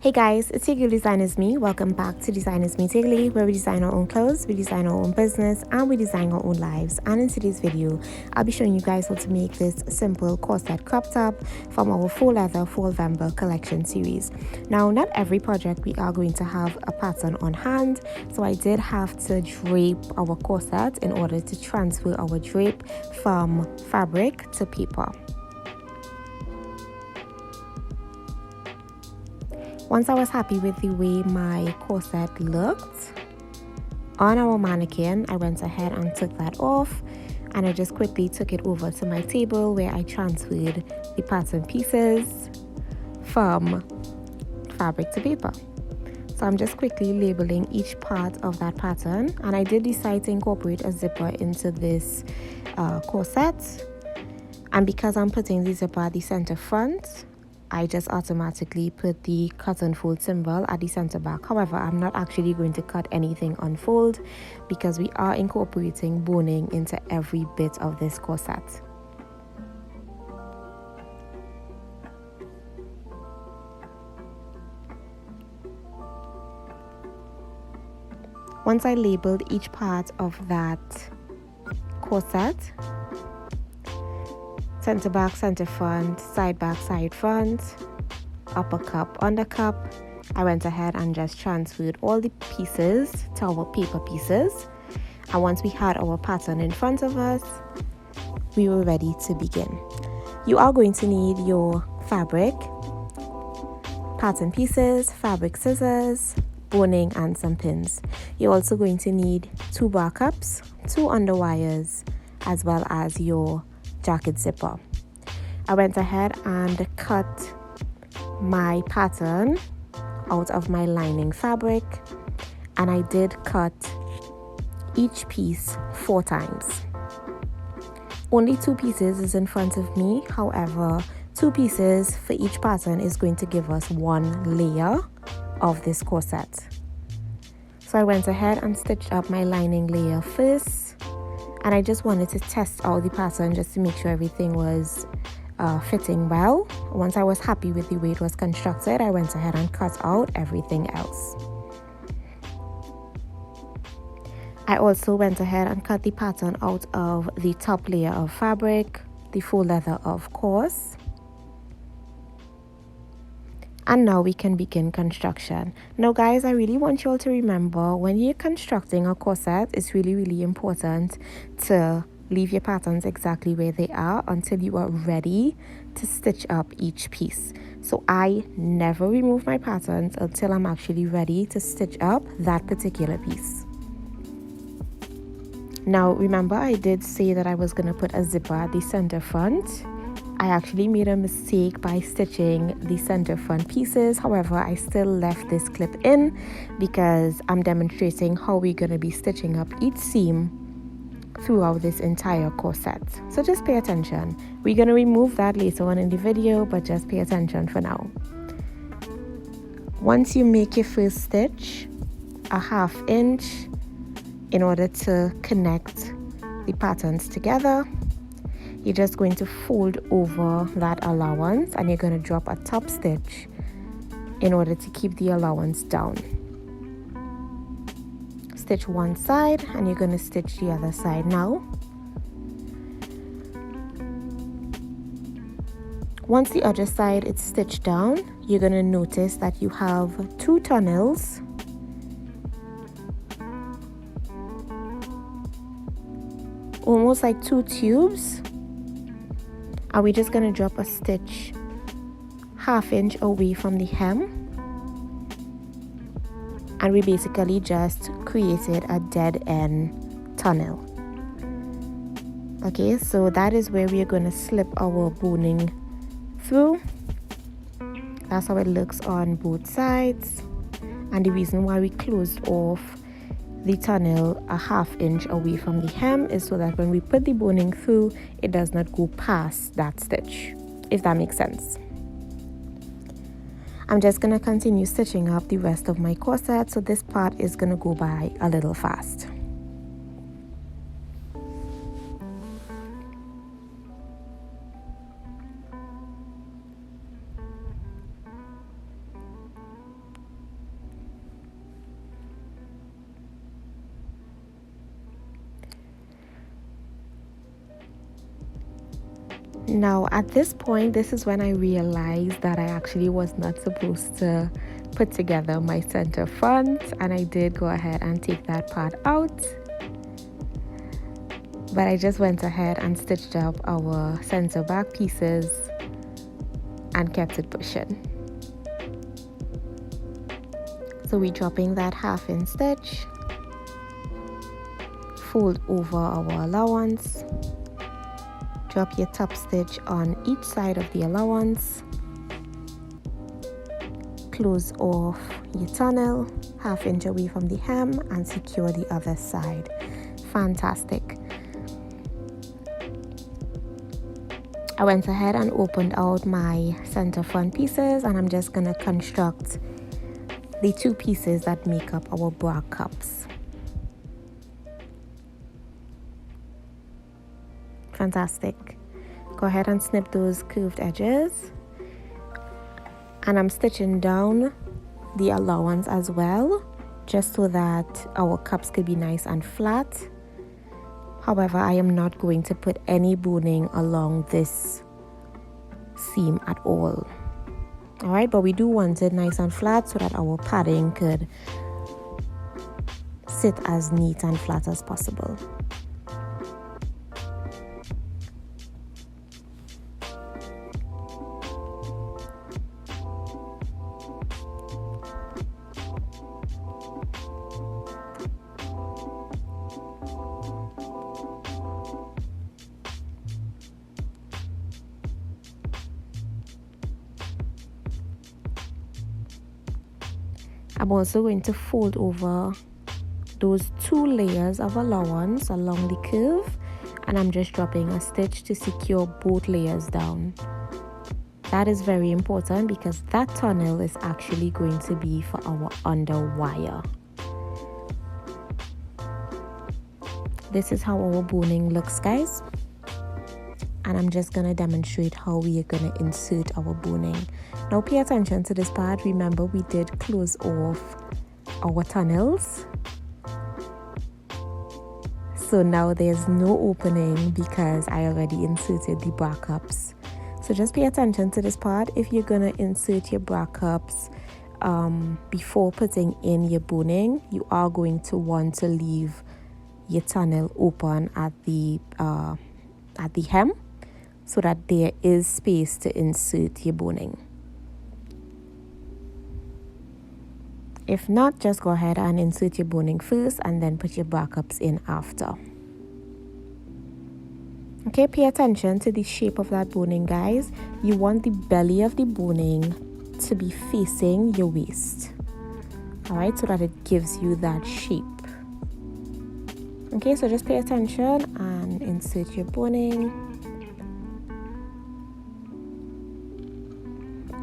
Hey guys, it's your girl Designisme. Welcome back to Designismetv, where we design our own clothes, we design our own business, and we design our own lives. And in today's video, I'll be showing you guys how to make this simple corset crop top from our Faux Leather Fall-Vember collection series. Now, not every project we are going to have a pattern on hand, so I did have to drape our corset in order to transfer our drape from fabric to paper. Once I was happy with the way my corset looked on our mannequin, I went ahead and took that off, and I just quickly took it over to my table where I transferred the pattern pieces from fabric to paper. So I'm just quickly labeling each part of that pattern, and I did decide to incorporate a zipper into this corset, and because I'm putting the zipper at the center front, I just automatically put the cut and fold symbol at the center back. However, I'm not actually going to cut anything on fold because we are incorporating boning into every bit of this corset. Once I labeled each part of that corset, center back, center front, side back, side front, upper cup, under cup, I went ahead and just transferred all the pieces to our paper pieces. And once we had our pattern in front of us, we were ready to begin. You are going to need your fabric, pattern pieces, fabric scissors, boning, and some pins. You're also going to need 2 bar cups, 2 underwires, as well as your jacket zipper. I went ahead and cut my pattern out of my lining fabric, and I did cut each piece 4 times. Only 2 pieces is in front of me. However, 2 pieces for each pattern is going to give us 1 layer of this corset. So I went ahead and stitched up my lining layer first, and I just wanted to test out the pattern just to make sure everything was fitting well. Once I was happy with the way it was constructed, I went ahead and cut out everything else. I also went ahead and cut the pattern out of the top layer of fabric, the faux leather of course. And now we can begin construction. Now guys, I really want you all to remember, when you're constructing a corset, it's really important to leave your patterns exactly where they are until you are ready to stitch up each piece. So I never remove my patterns until I'm actually ready to stitch up that particular piece. Now remember, I did say that I was going to put a zipper at the center front. I actually made a mistake by stitching the center front pieces. However, I still left this clip in because I'm demonstrating how we're going to be stitching up each seam throughout this entire corset. So just pay attention. We're going to remove that later on in the video, but just pay attention for now. Once you make your first stitch, a 1/2 inch, in order to connect the patterns together, you're just going to fold over that allowance, and you're going to drop a top stitch in order to keep the allowance down. Stitch one side, and you're going to stitch the other side now. Once the other side is stitched down, you're going to notice that you have 2 tunnels almost like 2 tubes. And we're just going to drop a stitch 1/2 inch away from the hem, and we basically just created a dead end tunnel. Okay, so that is where we are going to slip our boning through. That's how it looks on both sides, and the reason why we closed off the tunnel a 1/2 inch away from the hem is so that when we put the boning through, it does not go past that stitch, if that makes sense. I'm just going to continue stitching up the rest of my corset, so this part is going to go by a little fast. Now at this point, this is when I realized that I actually was not supposed to put together my center front, and I did go ahead and take that part out, but I just went ahead and stitched up our center back pieces and kept it pushing. So we're dropping that 1/2 stitch, fold over our allowance, drop your top stitch on each side of the allowance, close off your tunnel 1/2 inch away from the hem, and secure the other side. Fantastic. I went ahead and opened out my center front pieces, and I'm just gonna construct the 2 pieces that make up our bra cups. Fantastic. Go ahead and snip those curved edges, and I'm stitching down the allowance as well, just so that our cups could be nice and flat. However, I am not going to put any boning along this seam at all. Alright, but we do want it nice and flat so that our padding could sit as neat and flat as possible. I'm also going to fold over those 2 layers of allowance along the curve, and I'm just dropping a stitch to secure both layers down. That is very important because that tunnel is actually going to be for our underwire. This is how our boning looks, guys, and I'm just going to demonstrate how we are going to insert our boning. Now pay attention to this part. Remember, we did close off our tunnels, so now there's no opening because I already inserted the bra cups. So just pay attention to this part. If you're gonna insert your bra cups before putting in your boning, you are going to want to leave your tunnel open at the hem, so that there is space to insert your boning. If not, just go ahead and insert your boning first and then put your bra cups in after. Okay, pay attention to the shape of that boning, guys. You want the belly of the boning to be facing your waist. Alright, so that it gives you that shape. Okay, so just pay attention and insert your boning.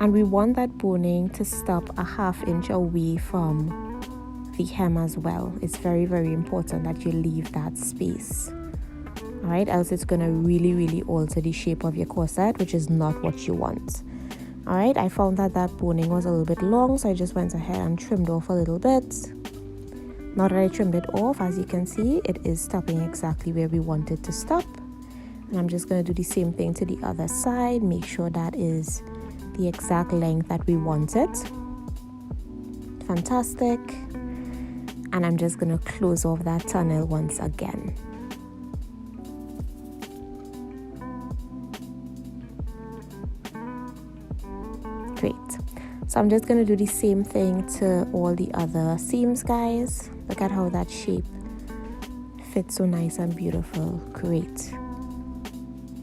And we want that boning to stop a 1/2 inch away from the hem as well. It's very, very important that you leave that space. Alright, else it's going to really alter the shape of your corset, which is not what you want. Alright, I found that boning was a little bit long, so I just went ahead and trimmed off a little bit. Now that I trimmed it off, as you can see, it is stopping exactly where we want it to stop. And I'm just going to do the same thing to the other side. Make sure that is the exact length that we want it. Fantastic. And I'm just going to close off that tunnel once again. Great. So I'm just going to do the same thing to all the other seams, guys. Look at how that shape fits so nice and beautiful. Great.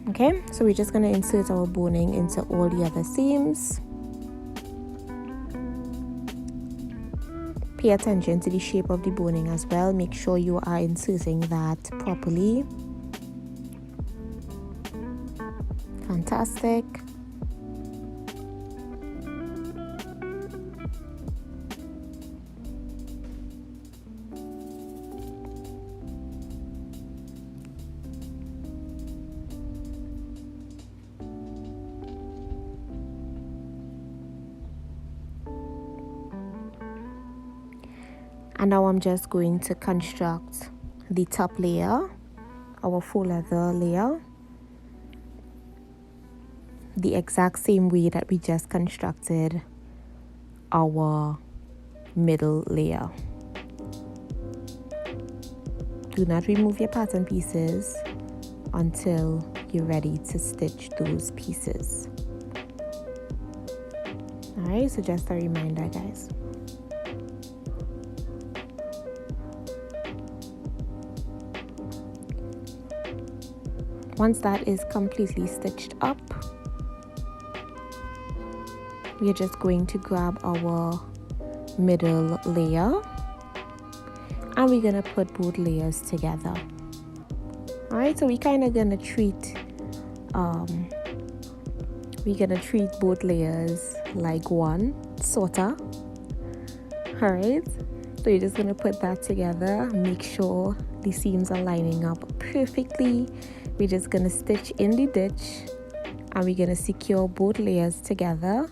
Okay, so we're just going to insert our boning into all the other seams. Pay attention to the shape of the boning as well. Make sure you are inserting that properly. Fantastic. And now I'm just going to construct the top layer, our faux leather layer. the exact same way that we just constructed our middle layer. Do not remove your pattern pieces until you're ready to stitch those pieces. Alright, so just a reminder, guys. Once that is completely stitched up, we're just going to grab our middle layer and we're gonna put both layers together. Alright, so we're gonna treat both layers like one, sorta. Alright, so you're just gonna put that together, make sure the seams are lining up perfectly. We're just gonna stitch in the ditch and we're gonna secure both layers together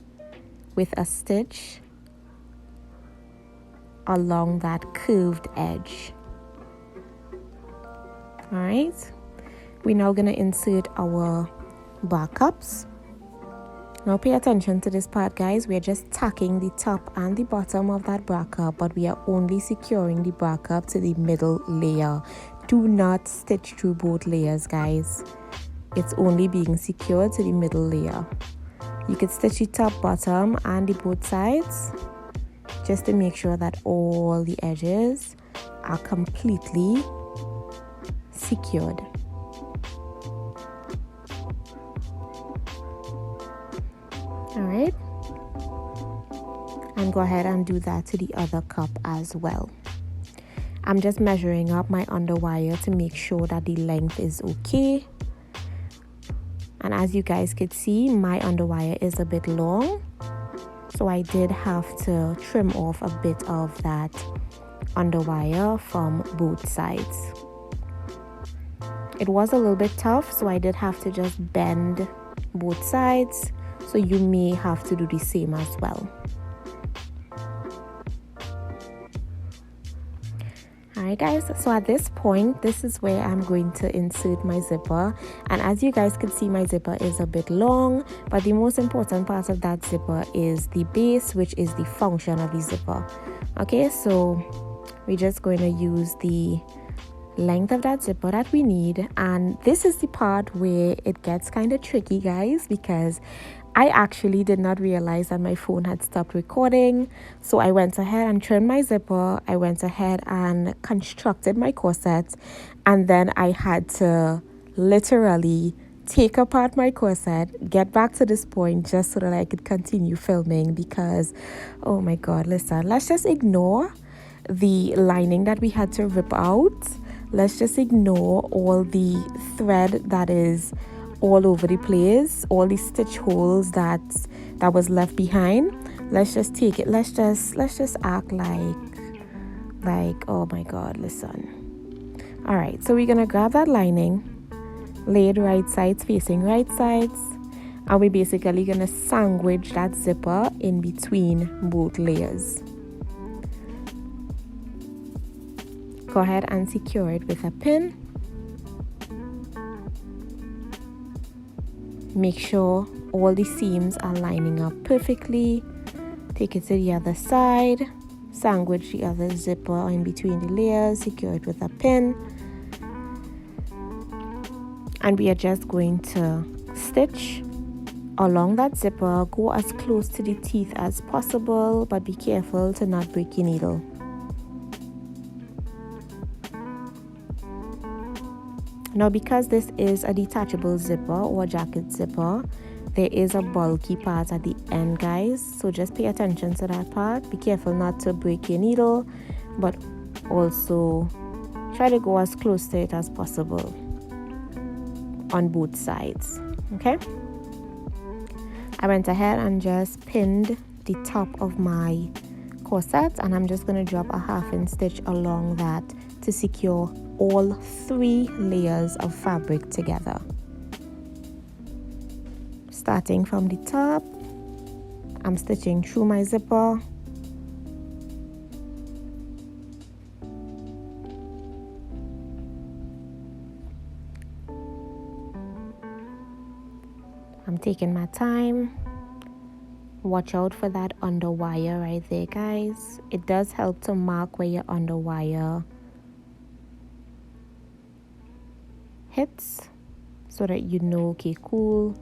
with a stitch along that curved edge. Alright, we're now gonna insert our bar cups. Now pay attention to this part, guys. We're just tacking the top and the bottom of that bra cup, but we are only securing the bra cup to the middle layer. Do not stitch through both layers, guys. It's only being secured to the middle layer. You could stitch the top, bottom, and the both sides just to make sure that all the edges are completely secured. Alright, and go ahead and do that to the other cup as well. I'm just measuring up my underwire to make sure that the length is okay. And as you guys could see, my underwire is a bit long, so I did have to trim off a bit of that underwire from both sides. It was a little bit tough, so I did have to just bend both sides, so you may have to do the same as well. Alright guys, so at this point, this is where I'm going to insert my zipper, and as you guys can see, my zipper is a bit long, but the most important part of that zipper is the base, which is the function of the zipper. Okay, so we're just going to use the length of that zipper that we need, and this is the part where it gets kind of tricky, guys, because I actually did not realize that my phone had stopped recording. So I went ahead and trimmed my zipper. I went ahead and constructed my corset. And then I had to literally take apart my corset, get back to this point just so that I could continue filming because, oh my God, listen, let's just ignore the lining that we had to rip out. Let's just ignore all the thread that is all over the place, all the stitch holes that was left behind. Let's just take it. Let's just act like oh my God, listen. All right, so we're gonna grab that lining, lay it right sides facing right sides, and we're basically gonna sandwich that zipper in between both layers. Go ahead and secure it with a pin. Make sure all the seams are lining up perfectly. Take it to the other side, sandwich the other zipper in between the layers, secure it with a pin, and we are just going to stitch along that zipper. Go as close to the teeth as possible, but be careful to not break your needle. Now, because this is a detachable zipper or jacket zipper, there is a bulky part at the end, guys, so just pay attention to that part. Be careful not to break your needle, but also try to go as close to it as possible on both sides. Okay, I went ahead and just pinned the top of my corset, and I'm just going to drop a 1/2" stitch along that to secure all 3 layers of fabric together. Starting from the top, I'm stitching through my zipper. I'm taking my time. Watch out for that underwire right there, guys. It does help to mark where your underwire hits so that you know, okay, cool,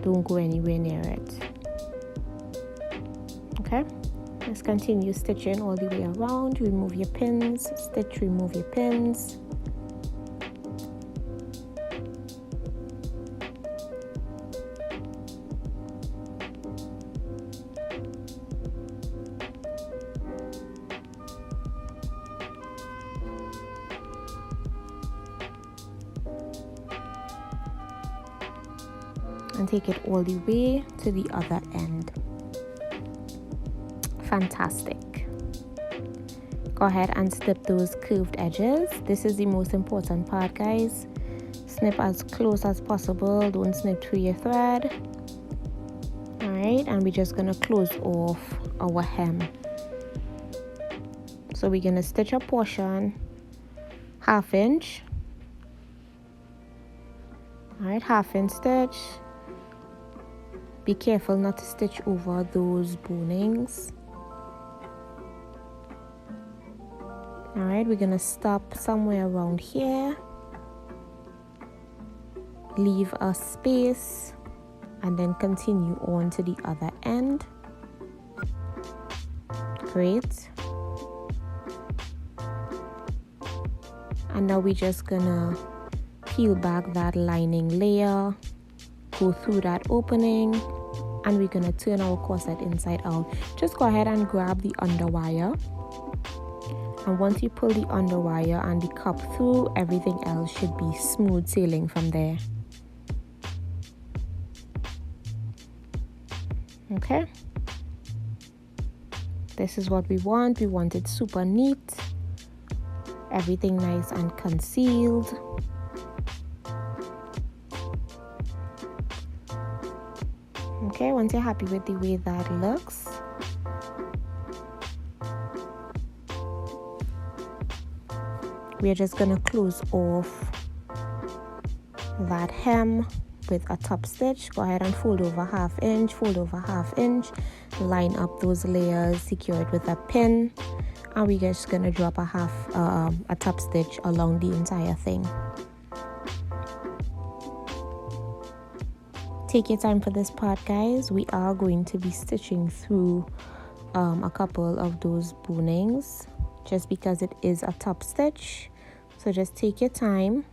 don't go anywhere near it. Okay, let's continue stitching all the way around. Remove your pins, stitch, remove your pins. And take it all the way to the other end. Fantastic. Go ahead and snip those curved edges. This is the most important part, guys. Snip as close as possible. Don't snip through your thread. Alright, and we're just gonna close off our hem. So we're gonna stitch a portion 1/2 inch. Alright, 1/2 inch stitch. Be careful not to stitch over those bonings. Alright, we're gonna stop somewhere around here. Leave a space and then continue on to the other end. Great. And now we're just gonna peel back that lining layer, go through that opening, and we're gonna turn our corset inside out. Just go ahead and grab the underwire, and once you pull the underwire and the cup through, everything else should be smooth sailing from there. Okay, this is what we want. We want it super neat, everything nice and concealed. Okay, once you're happy with the way that looks, we're just gonna close off that hem with a top stitch. Go ahead and fold over 1/2 inch, fold over 1/2 inch, line up those layers, secure it with a pin, and we're just gonna drop a top stitch along the entire thing. Take your time for this part, guys. We are going to be stitching through a couple of those bonings just because it is a top stitch. So just take your time.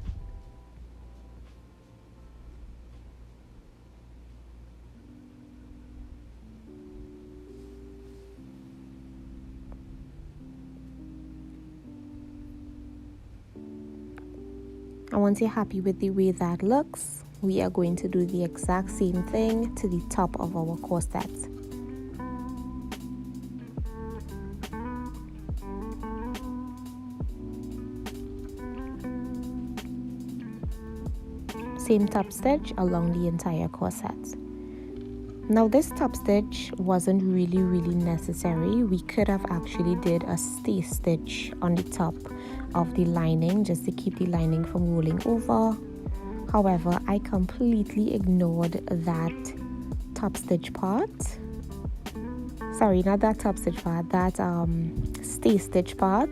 And once you're happy with the way that looks, we are going to do the exact same thing to the top of our corset. Same top stitch along the entire corset. Now this top stitch wasn't really necessary. We could have actually did a stay stitch on the top of the lining just to keep the lining from rolling over. However, I completely ignored that top stitch part. Sorry, not that top stitch part, that stay stitch part,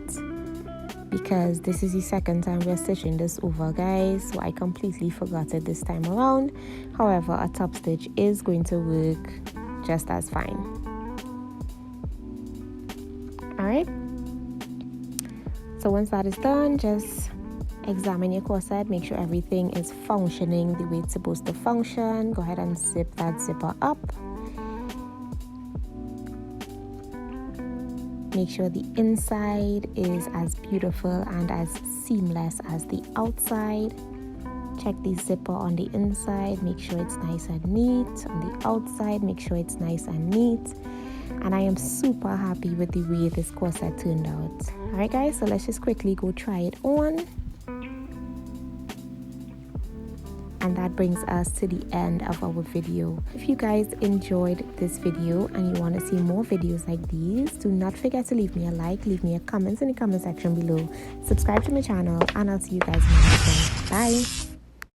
because this is the second time we're stitching this over, guys, so I completely forgot it this time around. However, a top stitch is going to work just as fine. Alright, so once that is done, just examine your corset, make sure everything is functioning the way it's supposed to function. Go ahead and zip that zipper up. Make sure the inside is as beautiful and as seamless as the outside. Check the zipper on the inside, make sure it's nice and neat. On the outside, make sure it's nice and neat. And I am super happy with the way this corset turned out. Alright guys, so let's just quickly go try it on. And that brings us to the end of our video. If you guys enjoyed this video and you want to see more videos like these, do not forget to leave me a like, leave me a comment in the comment section below, subscribe to my channel, and I'll see you guys in the next one. Bye!